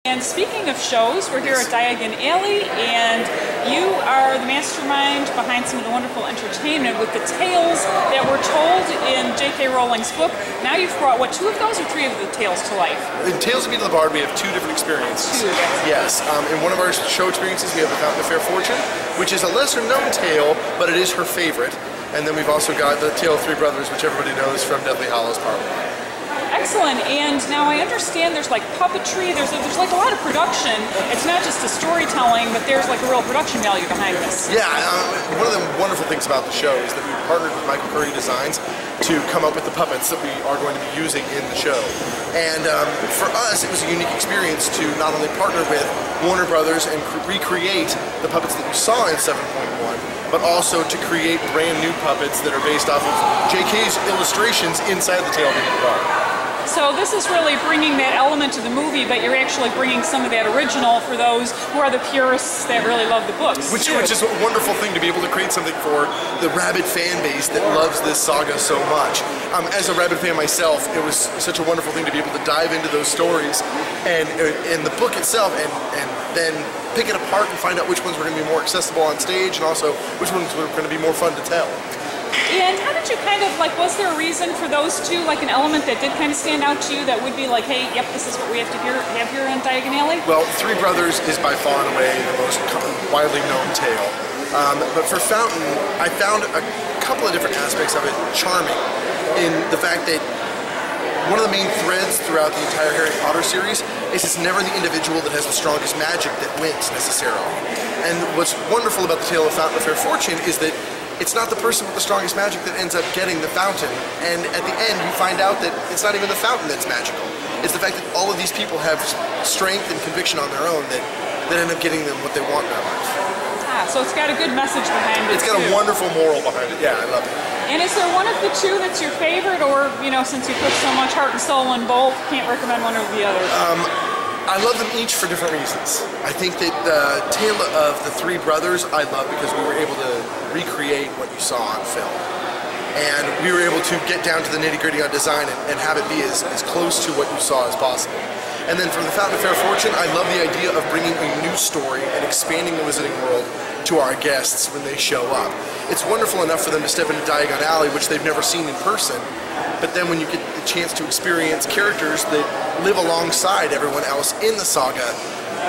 And speaking of shows, we're here at Diagon Alley, and you are the mastermind behind some of the wonderful entertainment with the tales that were told in J.K. Rowling's book. Now you've brought, what, 2 of those or 3 of the tales to life? In Tales of Beedle the Bard, we have 2 different experiences. 2, yes. In one of our show experiences, we have The Fountain of Fair Fortune, which is a lesser-known tale, but it is her favorite. And then we've also got the Tale of 3 Brothers, which everybody knows from Deathly Hallows Part 1. Excellent, and now I understand there's like puppetry, there's like a lot of production. It's not just the storytelling, but there's like a real production value behind this. Yeah, one of the wonderful things about the show is that we partnered with Michael Curry Designs to come up with the puppets that we are going to be using in the show. And for us, it was a unique experience to not only partner with Warner Brothers and recreate the puppets that you saw in 7.1, but also to create brand new puppets that are based off of J.K.'s illustrations inside the Tale of Beedle the Bard. So this is really bringing that element to the movie, but you're actually bringing some of that original for those who are the purists that really love the books. Which is a wonderful thing to be able to create something for the rabid fan base that loves this saga so much. As a rabid fan myself, it was such a wonderful thing to be able to dive into those stories and in the book itself and then pick it apart and find out which ones were going to be more accessible on stage and also which ones were going to be more fun to tell. And how did you kind of, like, was there a reason for those 2, like an element that did kind of stand out to you that would be like, hey, yep, this is what we have to have here in Diagon Alley? Well, 3 Brothers is by far and away the most widely known tale. But for Fountain, I found a couple of different aspects of it charming in the fact that one of the main threads throughout the entire Harry Potter series is it's never the individual that has the strongest magic that wins, necessarily. And what's wonderful about the Tale of Fountain of Fair Fortune is that it's not the person with the strongest magic that ends up getting the fountain, and at the end you find out that it's not even the fountain that's magical. It's the fact that all of these people have strength and conviction on their own that end up getting them what they want in their life. Ah, so it's got a good message behind it. It's got a wonderful moral behind it. Yeah, I love it. And is there one of the 2 that's your favorite, or, you know, since you put so much heart and soul in both, can't recommend one or the other? I love them each for different reasons. I think that the Tale of the 3 Brothers I love because we were able to recreate what you saw on film. And we were able to get down to the nitty-gritty on design and have it be as close to what you saw as possible. And then from the Fountain of Fair Fortune, I love the idea of bringing a new story and expanding the Wizarding World to our guests when they show up. It's wonderful enough for them to step into Diagon Alley, which they've never seen in person, but then when you get the chance to experience characters that live alongside everyone else in the saga,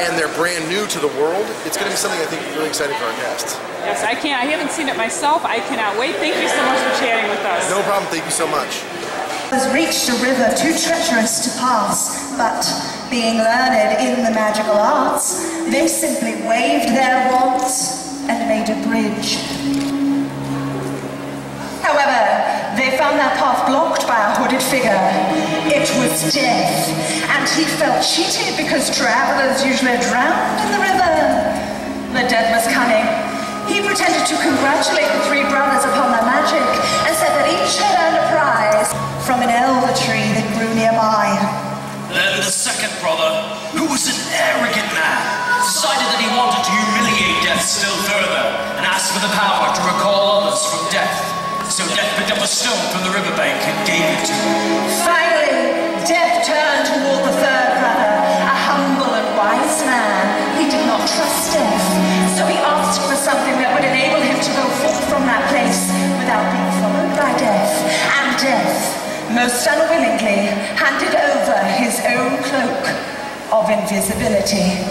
and they're brand new to the world, it's going to be something I think really exciting for our guests. Yes, I haven't seen it myself. I cannot wait. Thank you so much for chatting with us. No problem. Thank you so much. Has reached a river too treacherous to pass, but being learned in the magical arts, they simply waved their wands and made a bridge. However, they found that path blocked by a hooded figure. It was Death, and he felt cheated because travelers usually drowned in the river. The Death was cunning. He pretended to congratulate the 3 brothers upon their magic and said that each had earned a prize from an elder tree that grew nearby. Then the 2nd brother, who was an arrogant man, decided that he wanted to humiliate Death still further and asked for the power to recall others from death. So Death picked up a stone from the riverbank and gave it to him. Finally, Death turned toward the 3rd brother, a humble and wise man. He did not trust Death, so he asked for something that would enable him to go forth from that place without being followed by Death. And Death, most unwillingly, handed over his own cloak of invisibility.